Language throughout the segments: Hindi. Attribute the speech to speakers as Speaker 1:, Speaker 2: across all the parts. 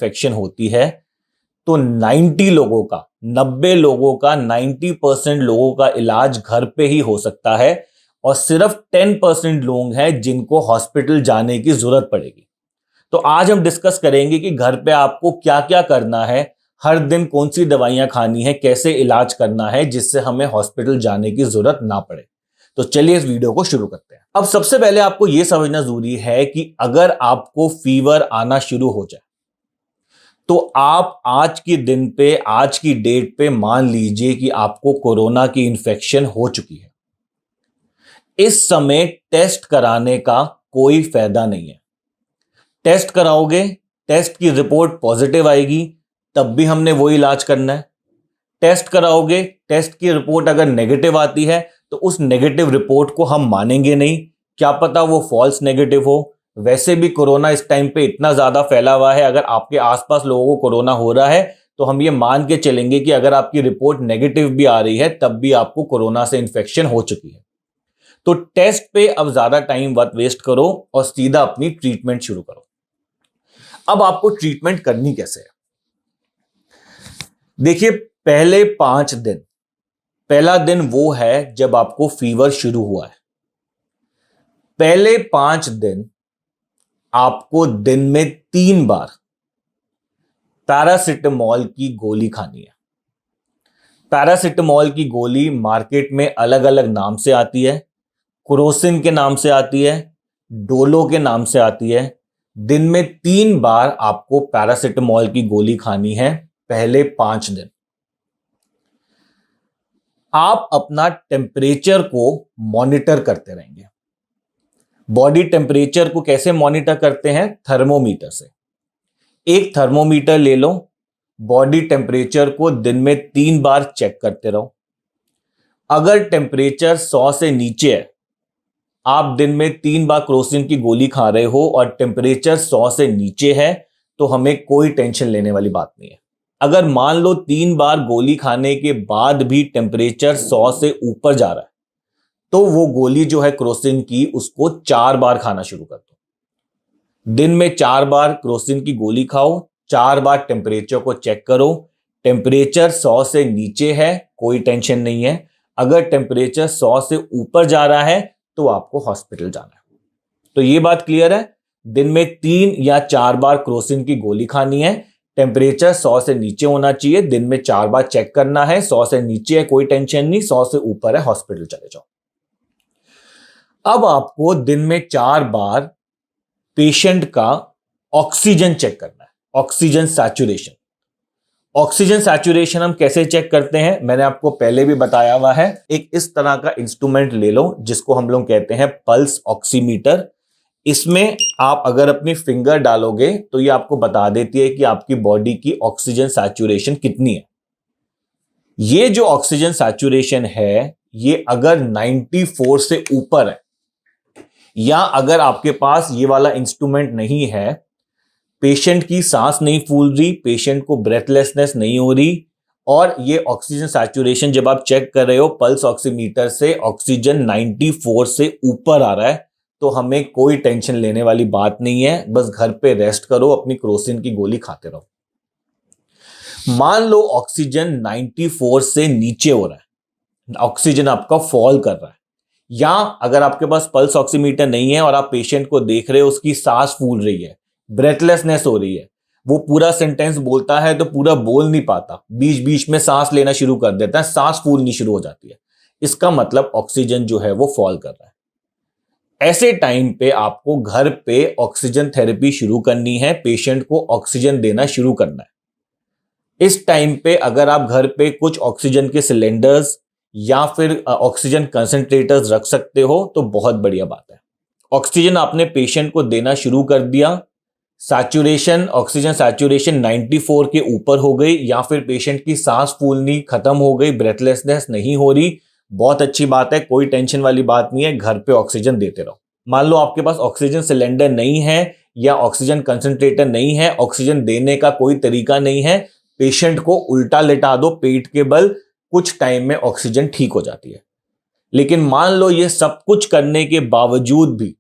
Speaker 1: इन्फेक्शन होती है तो 90 लोगों का 90 लोगों का 90% लोगों का इलाज घर पे ही हो सकता है और सिर्फ 10% लोग हैं जिनको हॉस्पिटल जाने की जरूरत पड़ेगी। तो आज हम डिस्कस करेंगे कि घर पे आपको क्या क्या करना है, हर दिन कौन सी दवाइयां खानी है, कैसे इलाज करना है जिससे हमें हॉस्पिटल जाने की जरूरत ना पड़े। तो चलिए इस वीडियो को शुरू करते हैं। अब सबसे पहले आपको यह समझना जरूरी है कि अगर आपको फीवर आना शुरू हो जाए तो आप आज के दिन पे, आज की डेट पे मान लीजिए कि आपको कोरोना की इन्फेक्शन हो चुकी है। इस समय टेस्ट कराने का कोई फायदा नहीं है। टेस्ट कराओगे, टेस्ट की रिपोर्ट पॉजिटिव आएगी, तब भी हमने वो इलाज करना है। टेस्ट कराओगे, टेस्ट की रिपोर्ट अगर नेगेटिव आती है तो उस नेगेटिव रिपोर्ट को हम मानेंगे नहीं, क्या पता वो फॉल्स नेगेटिव हो। वैसे भी कोरोना इस टाइम पे इतना ज्यादा फैला हुआ है, अगर आपके आसपास लोगों को कोरोना हो रहा है तो हम ये मान के चलेंगे कि अगर आपकी रिपोर्ट नेगेटिव भी आ रही है तब भी आपको कोरोना से इन्फेक्शन हो चुकी है। तो टेस्ट पे अब ज्यादा टाइम मत वेस्ट करो और सीधा अपनी ट्रीटमेंट शुरू करो। अब आपको ट्रीटमेंट करनी कैसे है? देखिए, पहले 5 दिन, पहला दिन वो है जब आपको फीवर शुरू हुआ है। पहले 5 दिन आपको दिन में 3 बार पैरासिटामोल की गोली खानी है। पैरासिटामोल की गोली मार्केट में अलग अलग नाम से आती है, क्रोसिन के नाम से आती है, डोलो के नाम से आती है। दिन में 3 बार आपको पैरासिटामोल की गोली खानी है पहले 5 दिन। आप अपना टेम्परेचर को मॉनिटर करते रहेंगे। बॉडी टेम्परेचर को कैसे मॉनिटर करते हैं? थर्मोमीटर से। एक थर्मोमीटर ले लो, बॉडी टेम्परेचर को दिन में 3 बार चेक करते रहो। अगर टेम्परेचर 100 से नीचे है, आप दिन में 3 बार क्रोसिन की गोली खा रहे हो और टेम्परेचर 100 से नीचे है तो हमें कोई टेंशन लेने वाली बात नहीं है। अगर मान लो 3 बार गोली खाने के बाद भी टेम्परेचर 100 से ऊपर जा रहा है तो वो गोली जो है क्रोसिन की, उसको 4 बार खाना शुरू कर दो। दिन में 4 बार क्रोसिन की गोली खाओ, 4 बार टेम्परेचर को चेक करो। टेम्परेचर 100 से नीचे है, कोई टेंशन नहीं है। अगर टेम्परेचर 100 से ऊपर जा रहा है तो आपको हॉस्पिटल जाना है। तो ये बात क्लियर है? दिन में 3 या 4 बार क्रोसिन की गोली खानी है, टेम्परेचर 100 से नीचे होना चाहिए, दिन में 4 बार चेक करना है। 100 से नीचे है कोई टेंशन नहीं, 100 से ऊपर है हॉस्पिटल चले जाओ। अब आपको दिन में 4 बार पेशेंट का ऑक्सीजन चेक करना है, ऑक्सीजन सैचुरेशन। ऑक्सीजन सैचुरेशन हम कैसे चेक करते हैं, मैंने आपको पहले भी बताया हुआ है। एक इस तरह का इंस्ट्रूमेंट ले लो जिसको हम लोग कहते हैं पल्स ऑक्सीमीटर। इसमें आप अगर अपनी फिंगर डालोगे तो ये आपको बता देती है कि आपकी बॉडी की ऑक्सीजन सैचुरेशन कितनी है। ये जो ऑक्सीजन सैचुरेशन है, ये अगर 94 से ऊपर है, या अगर आपके पास ये वाला इंस्ट्रूमेंट नहीं है, पेशेंट की सांस नहीं फूल रही, पेशेंट को ब्रेथलेसनेस नहीं हो रही, और ये ऑक्सीजन सैचुरेशन जब आप चेक कर रहे हो पल्स ऑक्सीमीटर से ऑक्सीजन 94 से ऊपर आ रहा है, तो हमें कोई टेंशन लेने वाली बात नहीं है। बस घर पे रेस्ट करो, अपनी क्रोसिन की गोली खाते रहो। मान लो ऑक्सीजन 94 से नीचे हो रहा है, ऑक्सीजन आपका फॉल कर रहा है, या अगर आपके पास पल्स ऑक्सीमीटर नहीं है और आप पेशेंट को देख रहे हो उसकी सांस फूल रही है, ब्रेथलेसनेस हो रही है, वो पूरा सेंटेंस बोलता है तो पूरा बोल नहीं पाता, बीच बीच में सांस लेना शुरू कर देता है, सांस फूलनी शुरू हो जाती है, इसका मतलब ऑक्सीजन जो है वो फॉल कर रहा है। ऐसे टाइम पे आपको घर पे ऑक्सीजन थेरेपी शुरू करनी है, पेशेंट को ऑक्सीजन देना शुरू करना है। इस टाइम पे अगर आप घर पे कुछ ऑक्सीजन के सिलेंडर्स या फिर ऑक्सीजन कंसंट्रेटर्स रख सकते हो तो बहुत बढ़िया बात है। ऑक्सीजन आपने पेशेंट को देना शुरू कर दिया, सैचुरेशन, ऑक्सीजन सैचुरेशन 94 के ऊपर हो गई, या फिर पेशेंट की सांस फूलनी खत्म हो गई, ब्रेथलेसनेस नहीं हो रही, बहुत अच्छी बात है, कोई टेंशन वाली बात नहीं है, घर पे ऑक्सीजन देते रहो। मान लो आपके पास ऑक्सीजन सिलेंडर नहीं है या ऑक्सीजन कंसंट्रेटर नहीं है, ऑक्सीजन देने का कोई तरीका नहीं है, पेशेंट को उल्टा लेटा दो पेट के बल, कुछ टाइम में ऑक्सीजन ठीक हो जाती है। लेकिन मान लो ये सब कुछ करने के बावजूद भी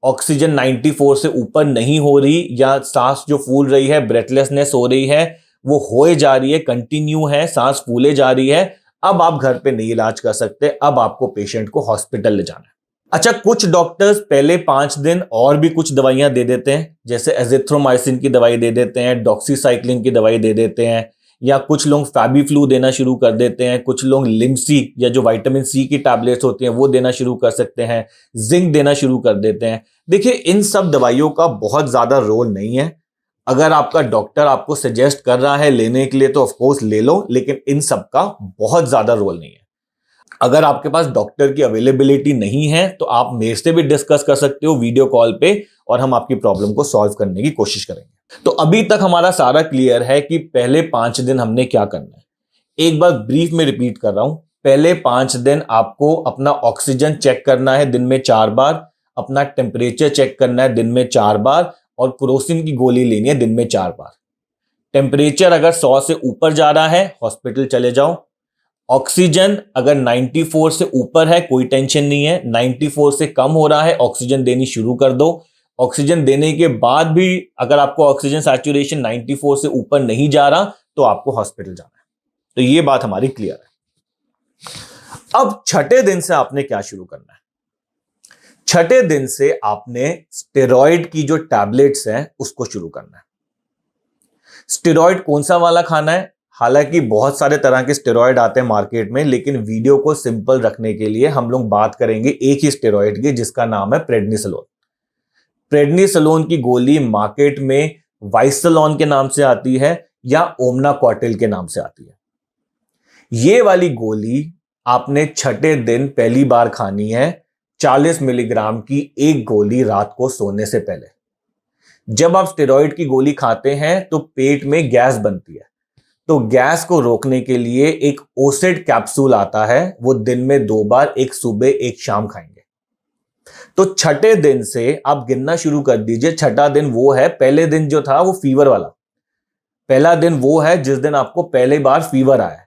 Speaker 1: ऑक्सीजन 94 से ऊपर नहीं हो रही या सांस जो फूल रही है, ब्रेथलेसनेस हो रही है, वो होए जा रही है, कंटिन्यू है, सांस फूले जा रही है, अब आप घर पे नहीं इलाज कर सकते, अब आपको पेशेंट को हॉस्पिटल ले जाना है। अच्छा, कुछ डॉक्टर्स पहले 5 दिन और भी कुछ दवाइयां दे देते हैं, जैसे एजिथ्रोमाइसिन की दवाई दे देते हैं, डॉक्सीसाइक्लिन की दवाई दे देते हैं, या कुछ लोग फैबीफ्लू देना शुरू कर देते हैं, कुछ लोग लिम्सी या जो विटामिन सी की टैबलेट्स होती हैं वो देना शुरू कर सकते हैं, जिंक देना शुरू कर देते हैं। देखिए, इन सब दवाइयों का बहुत ज्यादा रोल नहीं है। अगर आपका डॉक्टर आपको सजेस्ट कर रहा है लेने के लिए तो ऑफ कोर्स ले लो, लेकिन इन सब का बहुत ज्यादा रोल नहीं है। अगर आपके पास डॉक्टर की अवेलेबिलिटी नहीं है तो आप मेरे से भी डिस्कस कर सकते हो वीडियो कॉल पे, और हम आपकी प्रॉब्लम को सॉल्व करने की कोशिश करेंगे। तो अभी तक हमारा सारा क्लियर है कि पहले 5 दिन हमने क्या करना है। एक बार ब्रीफ में रिपीट कर रहा हूं। पहले 5 दिन आपको अपना ऑक्सीजन चेक करना है दिन में 4 बार, अपना टेम्परेचर चेक करना है दिन में 4 बार, और क्रोसिन की गोली लेनी है दिन में 4 बार। टेम्परेचर अगर 100 से ऊपर जा रहा है हॉस्पिटल चले जाओ। ऑक्सीजन अगर 94 से ऊपर है कोई टेंशन नहीं है, 94 से कम हो रहा है ऑक्सीजन देनी शुरू कर दो। ऑक्सीजन देने के बाद भी अगर आपको ऑक्सीजन सैचुरेशन 94 से ऊपर नहीं जा रहा तो आपको हॉस्पिटल जाना है। तो ये बात हमारी क्लियर है। अब छठे दिन से आपने क्या शुरू करना है? छठे दिन से आपने स्टेरॉइड की जो टैबलेट्स हैं उसको शुरू करना है। स्टेरॉइड कौन सा वाला खाना है? हालांकि बहुत सारे तरह के स्टेरॉइड आते हैं मार्केट में, लेकिन वीडियो को सिंपल रखने के लिए हम लोग बात करेंगे एक ही स्टेरॉइड की, जिसका नाम है प्रेडनिसोलोन। प्रेडनिसोलोन की गोली मार्केट में वाइसलोन के नाम से आती है या ओमनाकॉटिल के नाम से आती है। ये वाली गोली आपने छठे दिन पहली बार खानी है, 40 मिलीग्राम की एक गोली रात को सोने से पहले। जब आप स्टेरॉइड की गोली खाते हैं तो पेट में गैस बनती है, तो गैस को रोकने के लिए एक ओसेड कैप्सूल आता है, वो दिन में 2 बार, एक सुबह एक शाम खाएंगे। तो छठे दिन से आप गिनना शुरू कर दीजिए। छठा दिन वो है, पहले दिन जो था वो फीवर वाला, पहला दिन वो है जिस दिन आपको पहली बार फीवर आया।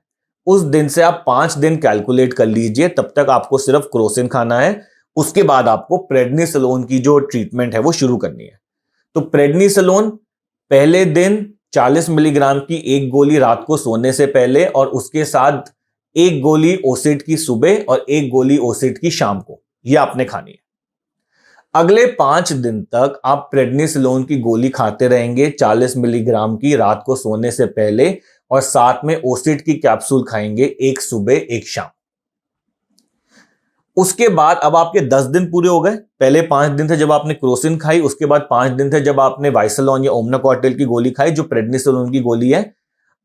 Speaker 1: उस दिन से आप 5 दिन कैलकुलेट कर लीजिए, तब तक आपको सिर्फ क्रोसिन खाना है। उसके बाद आपको प्रेडनिसोलोन की जो ट्रीटमेंट है वो शुरू करनी है। तो प्रेडनिसोलोन पहले दिन 40 मिलीग्राम की एक गोली रात को सोने से पहले, और उसके साथ एक गोली ओसेड की सुबह और एक गोली ओसेड की शाम को, यह आपने खानी है। अगले 5 दिन तक आप प्रेडनिसोलोन की गोली खाते रहेंगे 40 मिलीग्राम की रात को सोने से पहले, और साथ में ओसेड की कैप्सूल खाएंगे, एक सुबह एक शाम। उसके बाद अब आपके 10 दिन पूरे हो गए। पहले 5 दिन थे जब आपने क्रोसिन खाई, उसके बाद 5 दिन थे जब आपने वाइसलोन या ओमनाकॉटिल की गोली खाई जो प्रेडनिसोलोन की गोली है।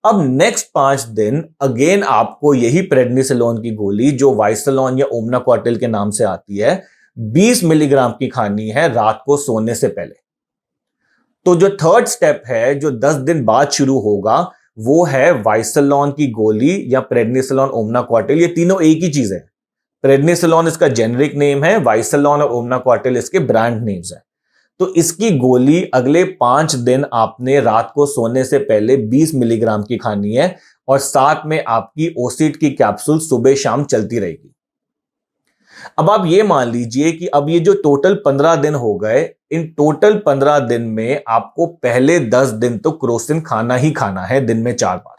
Speaker 1: अब नेक्स्ट 5 दिन अगेन आपको यही प्रेडनिसोलोन की गोली जो वाइसलोन या ओमनाकॉटिल के नाम से आती है 20 मिलीग्राम की खानी है रात को सोने से पहले। तो जो थर्ड स्टेप है जो 10 दिन बाद शुरू होगा वो है वाइसलोन की गोली या प्रेडनिसोलोन ओमनाकॉटिल। ये तीनों एक ही चीज है। प्रेडनिसोलोन इसका जेनेरिक नेम है, वाइसलोन और ओमनाकॉटिल इसके ब्रांड नेम्स हैं। तो इसकी गोली अगले 5 दिन आपने रात को सोने से पहले 20 मिलीग्राम की खानी है, और साथ में आपकी ओसेड की कैप्सूल सुबह शाम चलती रहेगी। अब आप ये मान लीजिए कि अब ये जो टोटल 15 दिन हो गए, इन टोटल 15 दिन में आपको पहले 10 दिन तो क्रोसिन खाना ही खाना है दिन में 4 बार,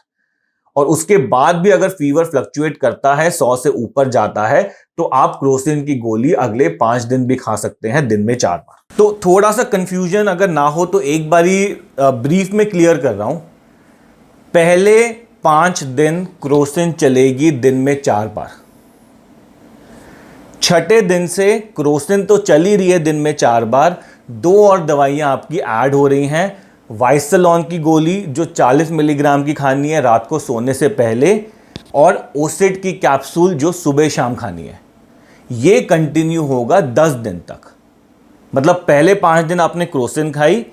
Speaker 1: और उसके बाद भी अगर फीवर फ्लक्चुएट करता है 100 से ऊपर जाता है तो आप क्रोसिन की गोली अगले 5 दिन भी खा सकते हैं दिन में 4 बार। तो थोड़ा सा कंफ्यूजन अगर ना हो तो एक बारी ब्रीफ में क्लियर कर रहा हूं। पहले 5 दिन क्रोसिन चलेगी दिन में 4 बार। छठे दिन से क्रोसिन तो चल ही रही है दिन में 4 बार, 2 और दवाइयां आपकी ऐड हो रही हैं। वाइसलोन की गोली जो 40 मिलीग्राम की खानी है रात को सोने से पहले, और ओसेड की कैप्सूल जो सुबह शाम खानी है। ये कंटिन्यू होगा 10 दिन तक। मतलब पहले 5 दिन आपने क्रोसिन खाई,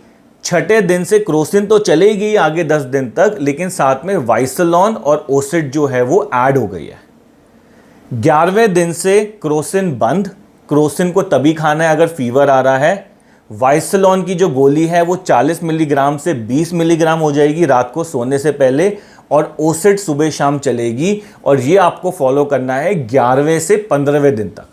Speaker 1: छठे दिन से क्रोसिन तो चलेगी आगे 10 दिन तक, लेकिन साथ में वाइसलोन और ओसेड जो है वो ऐड हो गई है। 11वें दिन से क्रोसिन बंद। क्रोसिन को तभी खाना है अगर फीवर आ रहा है। वाइसलोन की जो गोली है वो 40 मिलीग्राम से 20 मिलीग्राम हो जाएगी रात को सोने से पहले, और ओसेड सुबह शाम चलेगी, और ये आपको फॉलो करना है 11वें से 15वें दिन तक।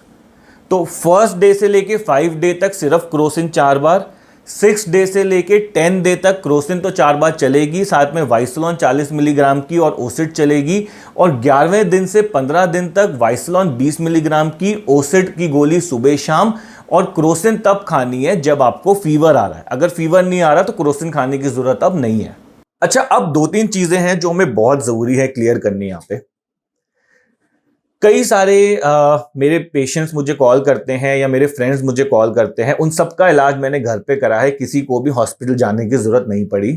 Speaker 1: तो फर्स्ट डे से लेके 5 डे तक सिर्फ क्रोसिन 4 बार, 6 डे से लेके 10 डे तक क्रोसिन तो 4 बार चलेगी, साथ में वाइसलॉन 40 मिलीग्राम की और ओसिड चलेगी, और 11वें दिन से 15 दिन तक वाइसलॉन 20 मिलीग्राम की, ओसिड की गोली सुबह शाम, और क्रोसिन तब खानी है जब आपको फीवर आ रहा है। अगर फीवर नहीं आ रहा तो क्रोसिन खाने की जरूरत अब नहीं है। अच्छा, अब 2-3 चीजें हैं जो हमें बहुत जरूरी है क्लियर करनी यहां पे। कई सारे मेरे पेशेंट्स मुझे कॉल करते हैं या मेरे फ्रेंड्स मुझे कॉल करते हैं, उन सबका इलाज मैंने घर पे करा है, किसी को भी हॉस्पिटल जाने की जरूरत नहीं पड़ी।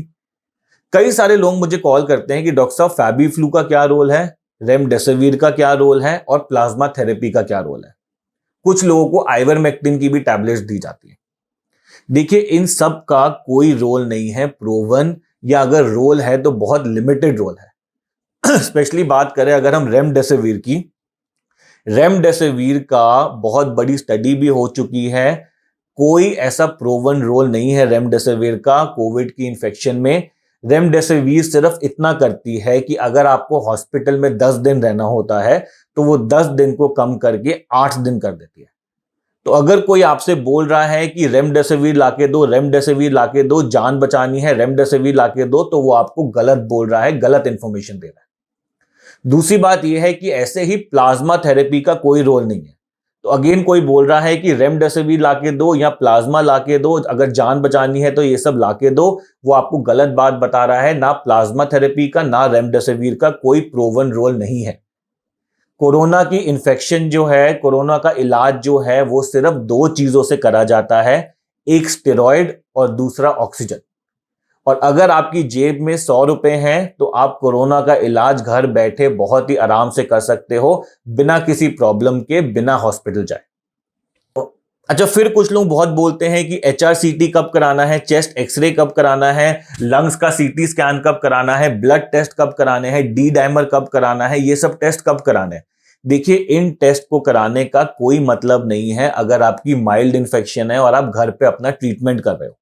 Speaker 1: कई सारे लोग मुझे कॉल करते हैं कि डॉक्टर साहब फैबी फ्लू का क्या रोल है, रेमडेसिविर का क्या रोल है और प्लाज्मा थेरेपी का क्या रोल है। कुछ लोगों को आइवरमेक्टिन की भी टैबलेट्स दी जाती है। देखिए, इन सब का कोई रोल नहीं है प्रूवन, या अगर रोल है तो बहुत लिमिटेड रोल है। स्पेशली बात करें अगर हम रेमडेसिविर की, रेमडेसिविर का बहुत बड़ी स्टडी भी हो चुकी है, कोई ऐसा प्रूवन रोल नहीं है रेमडेसिविर का कोविड की इन्फेक्शन में। रेमडेसिविर सिर्फ इतना करती है कि अगर आपको हॉस्पिटल में 10 दिन रहना होता है तो वो 10 दिन को कम करके 8 दिन कर देती है। तो अगर कोई आपसे बोल रहा है कि रेमडेसिविर लाके दो, रेमडेसिविर लाके दो, जान बचानी है, रेमडेसिविर लाके दो, तो वो आपको गलत बोल रहा है, गलत इंफॉर्मेशन दे रहा है। दूसरी बात यह है कि ऐसे ही प्लाज्मा थेरेपी का कोई रोल नहीं है। तो अगेन कोई बोल रहा है कि रेमडेसिविर लाके दो या प्लाज्मा लाके दो, अगर जान बचानी है तो ये सब लाके दो, वो आपको गलत बात बता रहा है। ना प्लाज्मा थेरेपी का ना रेमडेसिविर का कोई प्रूवन रोल नहीं है। कोरोना की इन्फेक्शन जो है, कोरोना का इलाज जो है, वो सिर्फ 2 चीजों से करा जाता है, एक स्टेरॉइड और दूसरा ऑक्सीजन। और अगर आपकी जेब में 100 रुपए हैं तो आप कोरोना का इलाज घर बैठे बहुत ही आराम से कर सकते हो, बिना किसी प्रॉब्लम के, बिना हॉस्पिटल जाए। अच्छा, फिर कुछ लोग बहुत बोलते हैं कि HRCT कब कराना है, चेस्ट एक्सरे कब कराना है, लंग्स का CT स्कैन कब कराना है, ब्लड टेस्ट कब कराने हैं, डी डाइमर कब कराना है, ये सब टेस्ट कब कराने हैं। देखिए, इन टेस्ट को कराने का कोई मतलब नहीं है अगर आपकी माइल्ड इन्फेक्शन है और आप घर पे अपना ट्रीटमेंट कर रहे हो।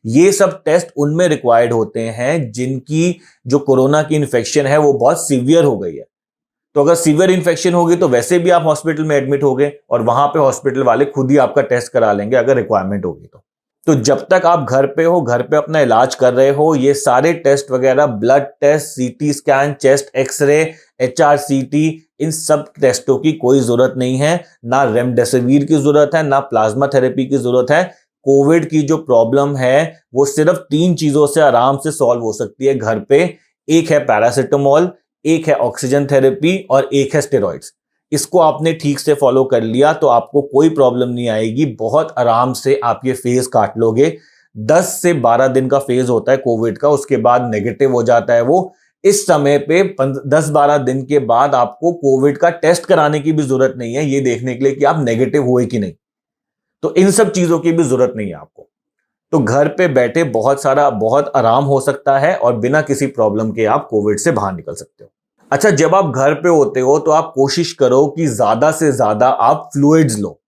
Speaker 1: ये सब टेस्ट उनमें रिक्वायर्ड होते हैं जिनकी जो कोरोना की इन्फेक्शन है वो बहुत सीवियर हो गई है। तो अगर सीवियर इन्फेक्शन होगी तो वैसे भी आप हॉस्पिटल में एडमिट होगे और वहां पे हॉस्पिटल वाले खुद ही आपका टेस्ट करा लेंगे अगर रिक्वायरमेंट होगी तो जब तक आप घर पे हो, घर पे अपना इलाज कर रहे हो, ये सारे टेस्ट वगैरह, blood test, CT scan, chest X-ray, HRCT, इन सब टेस्टों की कोई जरूरत नहीं है। ना रेमडेसिविर की जरूरत है, ना प्लाज्मा थेरेपी की जरूरत है। कोविड की जो प्रॉब्लम है वो सिर्फ 3 चीजों से आराम से सॉल्व हो सकती है घर पे। एक है पैरासिटामोल, एक है ऑक्सीजन थेरेपी और एक है स्टेरॉइड्स। इसको आपने ठीक से फॉलो कर लिया तो आपको कोई प्रॉब्लम नहीं आएगी, बहुत आराम से आप ये फेज काट लोगे। 10 से 12 दिन का फेज होता है कोविड का, उसके बाद नेगेटिव हो जाता है वो। इस समय पे 10-12 दिन के बाद आपको कोविड का टेस्ट कराने की भी जरूरत नहीं है ये देखने के लिए कि आप नेगेटिव हुए कि नहीं। तो इन सब चीजों की भी जरूरत नहीं है आपको। तो घर पे बैठे बहुत आराम हो सकता है और बिना किसी प्रॉब्लम के आप कोविड से बाहर निकल सकते हो। अच्छा, जब आप घर पे होते हो तो आप कोशिश करो कि ज्यादा से ज्यादा आप फ्लूइड्स लो।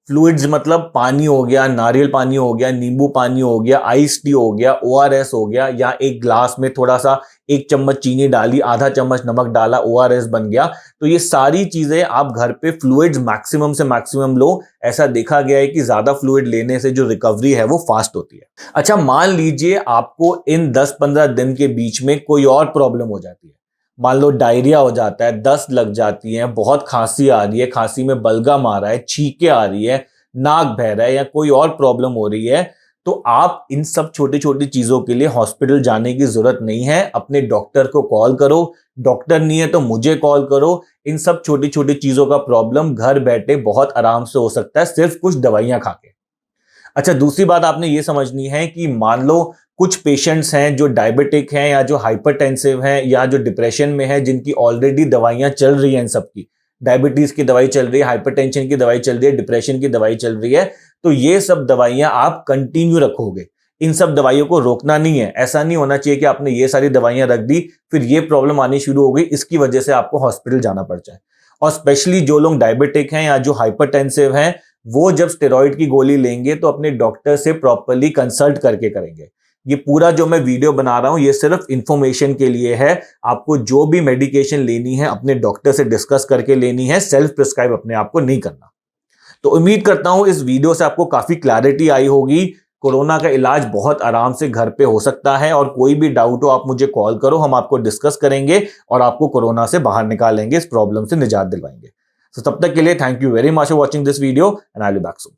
Speaker 1: फ्लूइड्स मतलब पानी हो गया, नारियल पानी हो गया, नींबू पानी हो गया, आइस टी हो गया, ORS हो गया, या एक ग्लास में थोड़ा सा 1 चम्मच चीनी डाली, आधा चम्मच नमक डाला, ORS बन गया। तो ये सारी चीजें आप घर पे फ्लूइड्स मैक्सिमम से मैक्सिमम लो। ऐसा देखा गया है कि ज्यादा फ्लूइड लेने से जो रिकवरी है वो फास्ट होती है। अच्छा, मान लीजिए आपको इन 10-15 दिन के बीच में कोई और प्रॉब्लम हो जाती है। मान लो डायरिया हो जाता है, दस्त लग जाती है, बहुत खांसी आ रही है, खांसी में बलगम आ रहा है, छींके आ रही है, नाक बह रहा है, या कोई और प्रॉब्लम हो रही है, तो आप इन सब छोटी छोटी चीजों के लिए हॉस्पिटल जाने की जरूरत नहीं है। अपने डॉक्टर को कॉल करो, डॉक्टर नहीं है तो मुझे कॉल करो। इन सब छोटी छोटी चीजों का प्रॉब्लम घर बैठे बहुत आराम से हो सकता है, सिर्फ कुछ दवाइयां खा के। अच्छा, दूसरी बात आपने ये समझनी है कि मान लो कुछ पेशेंट्स हैं जो डायबिटिक हैं या जो हाइपरटेंसिव हैं या जो डिप्रेशन में हैं, जिनकी ऑलरेडी दवाइयां चल रही हैं, इन सबकी डायबिटीज की दवाई चल रही है, हाइपरटेंशन की दवाई चल रही है, डिप्रेशन की दवाई चल रही है, तो ये सब दवाइयां आप कंटिन्यू रखोगे। इन सब दवाइयों को रोकना नहीं है। ऐसा नहीं होना चाहिए कि आपने ये सारी दवाइयां रख दी, फिर ये प्रॉब्लम आनी शुरू हो गई, इसकी वजह से आपको हॉस्पिटल जाना पड़ जाए। और स्पेशली जो लोग डायबिटिक हैं या जो हाइपरटेंसिव हैं, वो जब स्टेरॉइड की गोली लेंगे तो अपने डॉक्टर से प्रॉपर्ली कंसल्ट करके करेंगे। ये पूरा जो मैं वीडियो बना रहा हूं ये सिर्फ इंफॉर्मेशन के लिए है। आपको जो भी मेडिकेशन लेनी है अपने डॉक्टर से डिस्कस करके लेनी है, सेल्फ प्रिस्क्राइब अपने आप को नहीं करना। तो उम्मीद करता हूं इस वीडियो से आपको काफी क्लैरिटी आई होगी। कोरोना का इलाज बहुत आराम से घर पे हो सकता है, और कोई भी डाउट हो आप मुझे कॉल करो, हम आपको डिस्कस करेंगे और आपको कोरोना से बाहर निकालेंगे, इस प्रॉब्लम से निजात दिलवाएंगे। तो तब तक के लिए thank you very much for watching this video and I will be back soon.